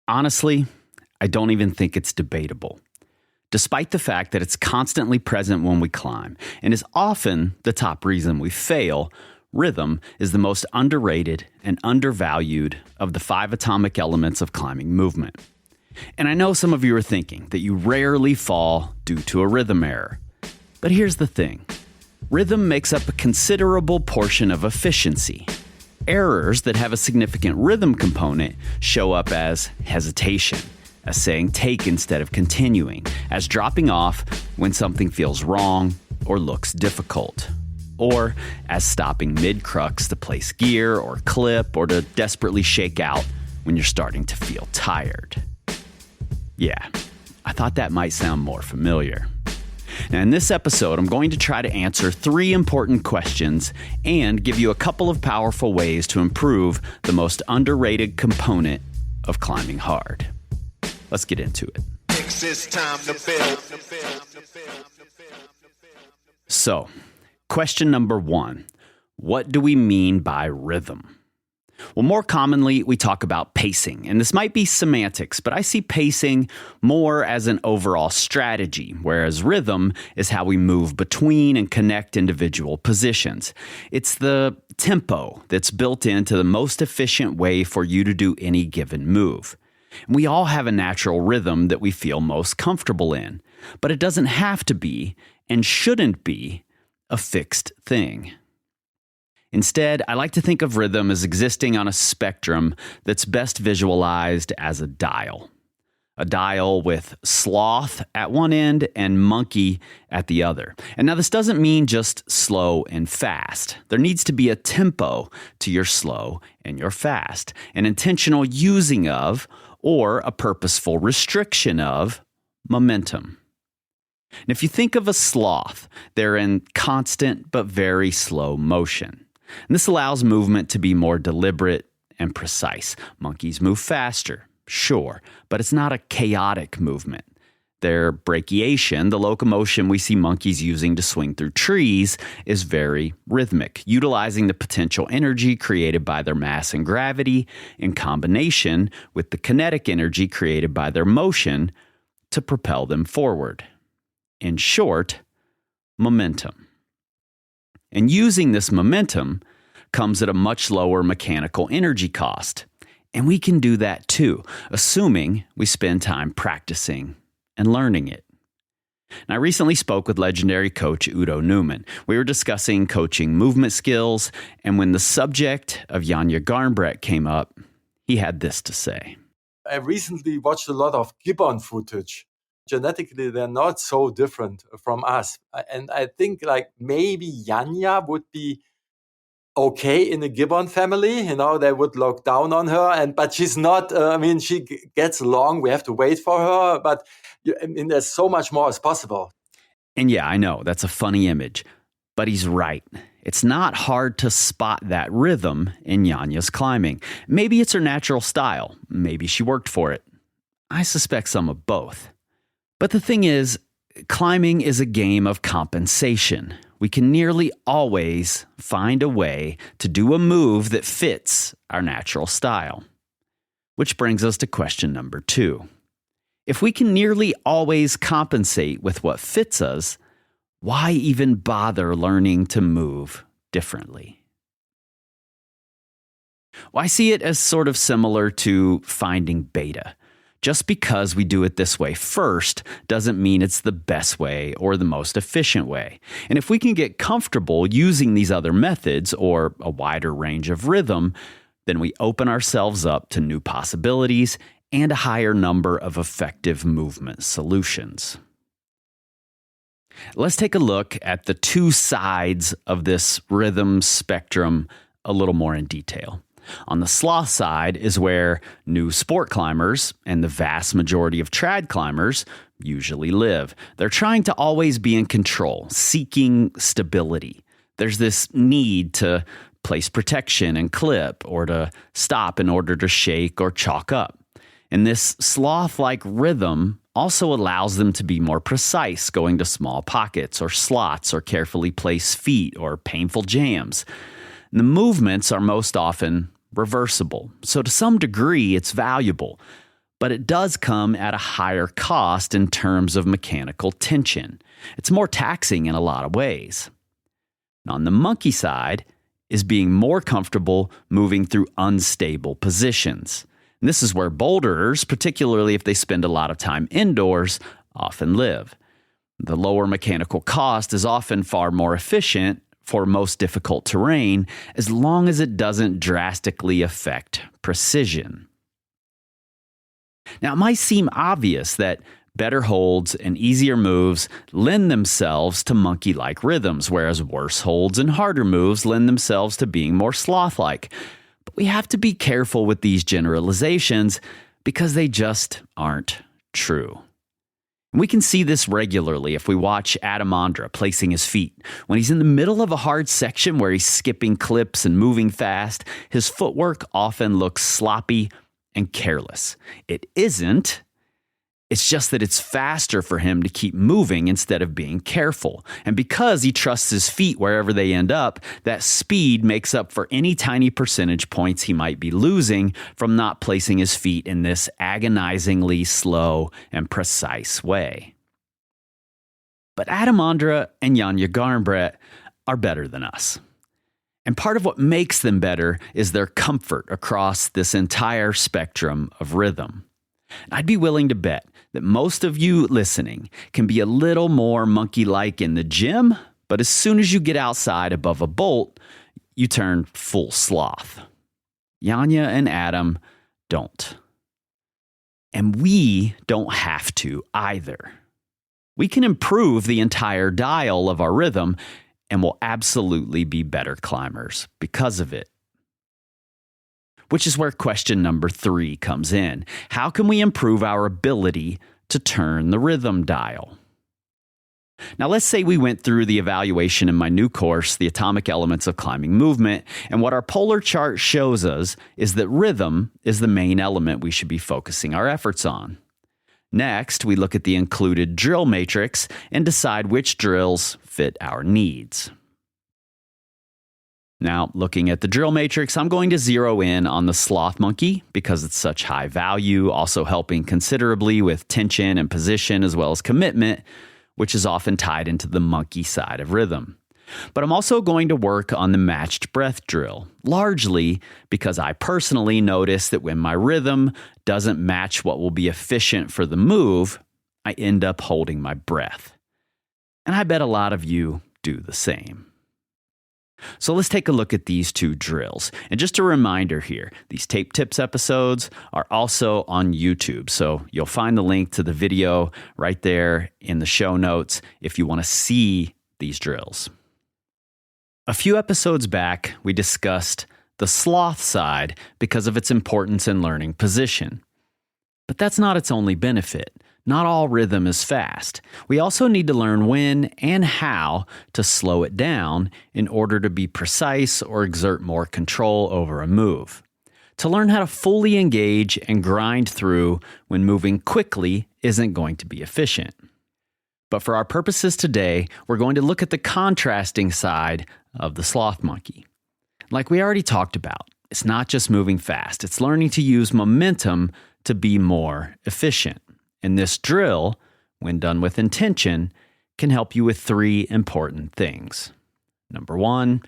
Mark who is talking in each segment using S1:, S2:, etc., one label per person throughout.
S1: Honestly, I don't even think it's debatable. Despite the fact that it's constantly present when we climb and is often the top reason we fail, rhythm is the most underrated and undervalued of the 5 atomic elements of climbing movement. And I know some of you are thinking that you rarely fall due to a rhythm error. But here's the thing. Rhythm makes up a considerable portion of efficiency. Errors that have a significant rhythm component show up as hesitation, as saying take instead of continuing, as dropping off when something feels wrong or looks difficult, or as stopping mid-crux to place gear or clip or to desperately shake out when you're starting to feel tired. Yeah, I thought that might sound more familiar. Now, in this episode, I'm going to try to answer 3 important questions and give you a couple of powerful ways to improve the most underrated component of climbing hard. Let's get into it. So, question number 1. What do we mean by rhythm? Well, more commonly, we talk about pacing, and this might be semantics, but I see pacing more as an overall strategy, whereas rhythm is how we move between and connect individual positions. It's the tempo that's built into the most efficient way for you to do any given move. We all have a natural rhythm that we feel most comfortable in, but it doesn't have to be and shouldn't be a fixed thing. Instead, I like to think of rhythm as existing on a spectrum that's best visualized as a dial. A dial with sloth at one end and monkey at the other. And now this doesn't mean just slow and fast. There needs to be a tempo to your slow and your fast, an intentional using of or a purposeful restriction of momentum. And if you think of a sloth, they're in constant but very slow motion. And this allows movement to be more deliberate and precise. Monkeys move faster, sure, but it's not a chaotic movement. Their brachiation, the locomotion we see monkeys using to swing through trees, is very rhythmic, utilizing the potential energy created by their mass and gravity in combination with the kinetic energy created by their motion to propel them forward. In short, momentum. And using this momentum comes at a much lower mechanical energy cost. And we can do that too, assuming we spend time practicing and learning it. And I recently spoke with legendary coach Udo Neumann. We were discussing coaching movement skills, and when the subject of Janja Garnbret came up, he had this to say.
S2: I recently watched a lot of gibbon footage. Genetically, they're not so different from us. And I think like maybe Janja would be okay in a gibbon family. They would look down on her, but she's not, she gets along. We have to wait for her, but there's so much more as possible.
S1: And yeah, I know that's a funny image, but he's right. It's not hard to spot that rhythm in Janja's climbing. Maybe it's her natural style. Maybe she worked for it. I suspect some of both. But the thing is, climbing is a game of compensation. We can nearly always find a way to do a move that fits our natural style. Which brings us to question number 2. If we can nearly always compensate with what fits us, why even bother learning to move differently? Well, I see it as sort of similar to finding beta. Just because we do it this way first doesn't mean it's the best way or the most efficient way. And if we can get comfortable using these other methods or a wider range of rhythm, then we open ourselves up to new possibilities and a higher number of effective movement solutions. Let's take a look at the 2 sides of this rhythm spectrum a little more in detail. On the sloth side is where new sport climbers and the vast majority of trad climbers usually live. They're trying to always be in control, seeking stability. There's this need to place protection and clip or to stop in order to shake or chalk up. And this sloth-like rhythm also allows them to be more precise, going to small pockets or slots or carefully placed feet or painful jams. And the movements are most often reversible. So to some degree, it's valuable, but it does come at a higher cost in terms of mechanical tension. It's more taxing in a lot of ways. On the monkey side is being more comfortable moving through unstable positions. And this is where boulderers, particularly if they spend a lot of time indoors, often live. The lower mechanical cost is often far more efficient for most difficult terrain as long as it doesn't drastically affect precision. Now, it might seem obvious that better holds and easier moves lend themselves to monkey-like rhythms, whereas worse holds and harder moves lend themselves to being more sloth-like. But we have to be careful with these generalizations because they just aren't true. And we can see this regularly if we watch Adam Ondra placing his feet. When he's in the middle of a hard section where he's skipping clips and moving fast, his footwork often looks sloppy and careless. It isn't. It's just that it's faster for him to keep moving instead of being careful. And because he trusts his feet wherever they end up, that speed makes up for any tiny percentage points he might be losing from not placing his feet in this agonizingly slow and precise way. But Adam Ondra and Janja Garnbret are better than us. And part of what makes them better is their comfort across this entire spectrum of rhythm. I'd be willing to bet that most of you listening can be a little more monkey-like in the gym, but as soon as you get outside above a bolt, you turn full sloth. Janja and Adam don't. And we don't have to either. We can improve the entire dial of our rhythm and will absolutely be better climbers because of it. Which is where question number 3 comes in. How can we improve our ability to turn the rhythm dial? Now, let's say we went through the evaluation in my new course, The Atomic Elements of Climbing Movement, and what our polar chart shows us is that rhythm is the main element we should be focusing our efforts on. Next, we look at the included drill matrix and decide which drills fit our needs. Now, looking at the drill matrix, I'm going to zero in on the sloth monkey because it's such high value, also helping considerably with tension and position as well as commitment, which is often tied into the monkey side of rhythm. But I'm also going to work on the matched breath drill, largely because I personally notice that when my rhythm doesn't match what will be efficient for the move, I end up holding my breath. And I bet a lot of you do the same. So let's take a look at these 2 drills. And just a reminder here, these Tape Tips episodes are also on YouTube. So you'll find the link to the video right there in the show notes if you want to see these drills. A few episodes back, we discussed the sloth side because of its importance in learning position. But that's not its only benefit. Not all rhythm is fast. We also need to learn when and how to slow it down in order to be precise or exert more control over a move. To learn how to fully engage and grind through when moving quickly isn't going to be efficient. But for our purposes today, we're going to look at the contrasting side of the sloth monkey. Like we already talked about, it's not just moving fast, it's learning to use momentum to be more efficient. And this drill, when done with intention, can help you with 3 important things. Number 1,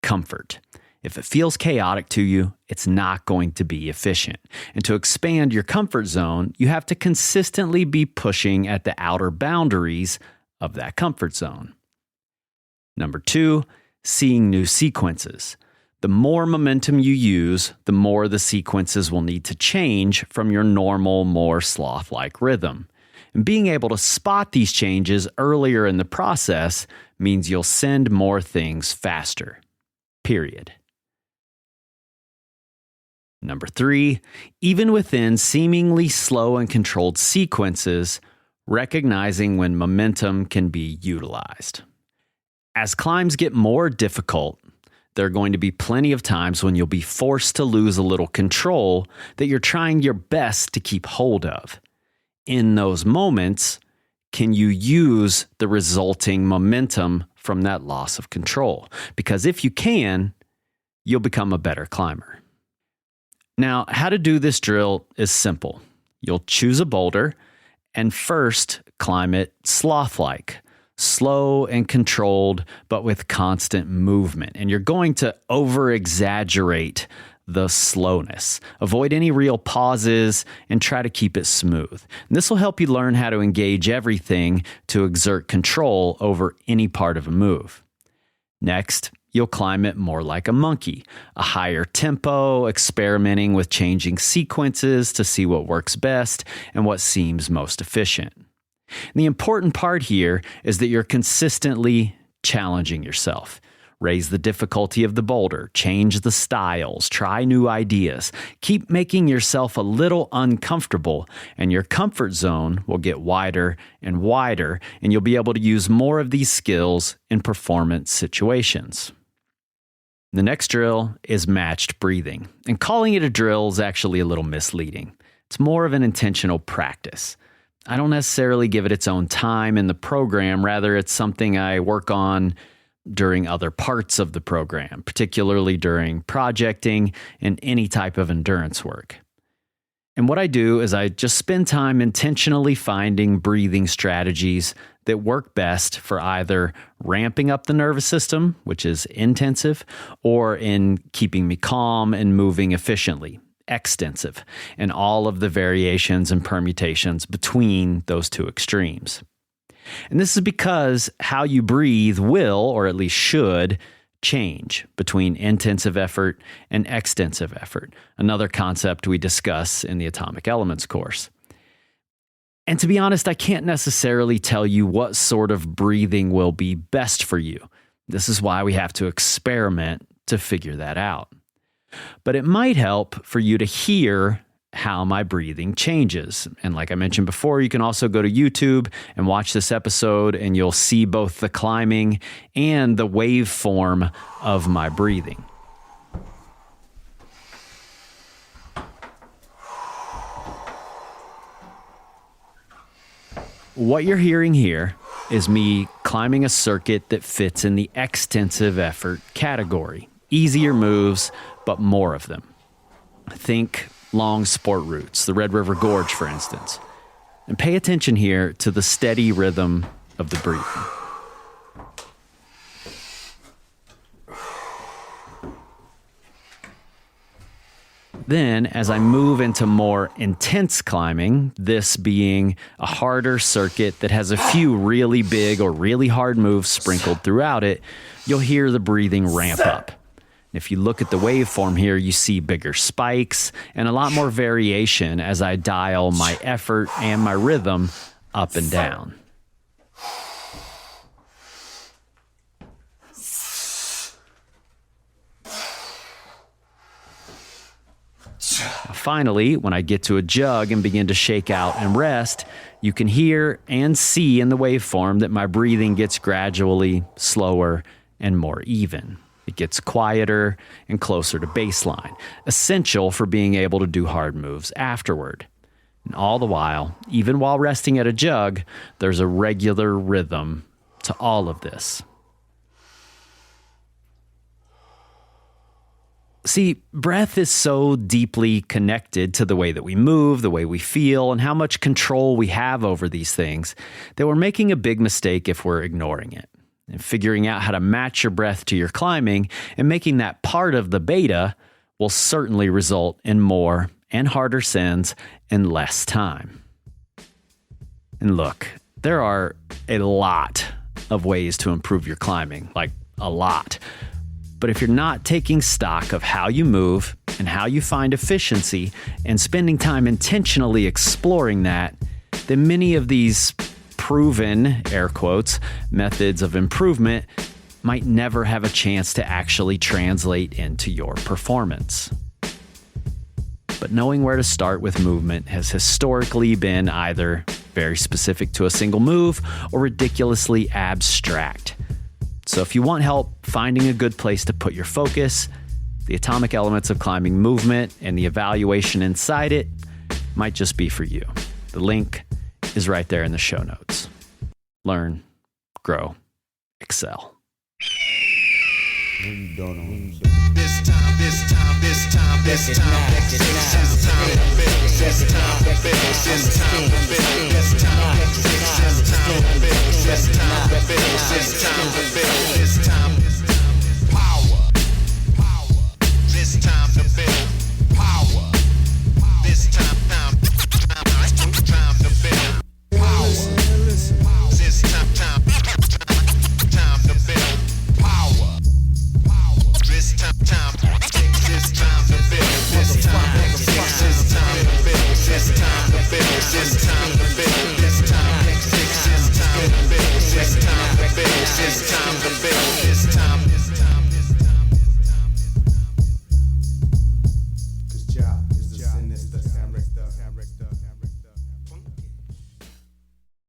S1: comfort. If it feels chaotic to you, it's not going to be efficient. And to expand your comfort zone, you have to consistently be pushing at the outer boundaries of that comfort zone. Number 2, seeing new sequences. The more momentum you use, the more the sequences will need to change from your normal, more sloth-like rhythm. And being able to spot these changes earlier in the process means you'll send more things faster. Period. Number 3, even within seemingly slow and controlled sequences, recognizing when momentum can be utilized. As climbs get more difficult, there are going to be plenty of times when you'll be forced to lose a little control that you're trying your best to keep hold of. In those moments, can you use the resulting momentum from that loss of control? Because if you can, you'll become a better climber. Now, how to do this drill is simple. You'll choose a boulder and first climb it sloth-like, slow and controlled, but with constant movement. And you're going to over-exaggerate the slowness. Avoid any real pauses and try to keep it smooth. And this will help you learn how to engage everything to exert control over any part of a move. Next, you'll climb it more like a monkey, a higher tempo, experimenting with changing sequences to see what works best and what seems most efficient. And the important part here is that you're consistently challenging yourself. Raise the difficulty of the boulder, change the styles, try new ideas. Keep making yourself a little uncomfortable, and your comfort zone will get wider and wider, and you'll be able to use more of these skills in performance situations. The next drill is matched breathing, and calling it a drill is actually a little misleading. It's more of an intentional practice. I don't necessarily give it its own time in the program, rather it's something I work on during other parts of the program, particularly during projecting and any type of endurance work. And what I do is I just spend time intentionally finding breathing strategies that work best for either ramping up the nervous system, which is intensive, or in keeping me calm and moving efficiently, extensive, and all of the variations and permutations between those two extremes. And this is because how you breathe will, or at least should, change between intensive effort and extensive effort, another concept we discuss in the Atomic Elements course. And to be honest, I can't necessarily tell you what sort of breathing will be best for you. This is why we have to experiment to figure that out. But it might help for you to hear how my breathing changes. And like I mentioned before, you can also go to YouTube and watch this episode, and you'll see both the climbing and the waveform of my breathing. What you're hearing here is me climbing a circuit that fits in the extensive effort category. Easier moves, but more of them. Think long sport routes, the Red River Gorge, for instance. And pay attention here to the steady rhythm of the breathing. Then, as I move into more intense climbing, this being a harder circuit that has a few really big or really hard moves sprinkled throughout it, you'll hear the breathing ramp up. If you look at the waveform here, you see bigger spikes and a lot more variation as I dial my effort and my rhythm up and down. Finally, when I get to a jug and begin to shake out and rest, you can hear and see in the waveform that my breathing gets gradually slower and more even. It gets quieter and closer to baseline, essential for being able to do hard moves afterward. And all the while, even while resting at a jug, there's a regular rhythm to all of this. See, breath is so deeply connected to the way that we move, the way we feel, and how much control we have over these things that we're making a big mistake if we're ignoring it. And figuring out how to match your breath to your climbing and making that part of the beta will certainly result in more and harder sends in less time. And look, there are a lot of ways to improve your climbing, like a lot. But if you're not taking stock of how you move and how you find efficiency and spending time intentionally exploring that, then many of these proven, air quotes, methods of improvement might never have a chance to actually translate into your performance. But knowing where to start with movement has historically been either very specific to a single move or ridiculously abstract. So if you want help finding a good place to put your focus, the Atomic Elements of Climbing movement and the evaluation inside it might just be for you. The link is right there in the show notes. Learn, grow, excel.
S3: It's time to build.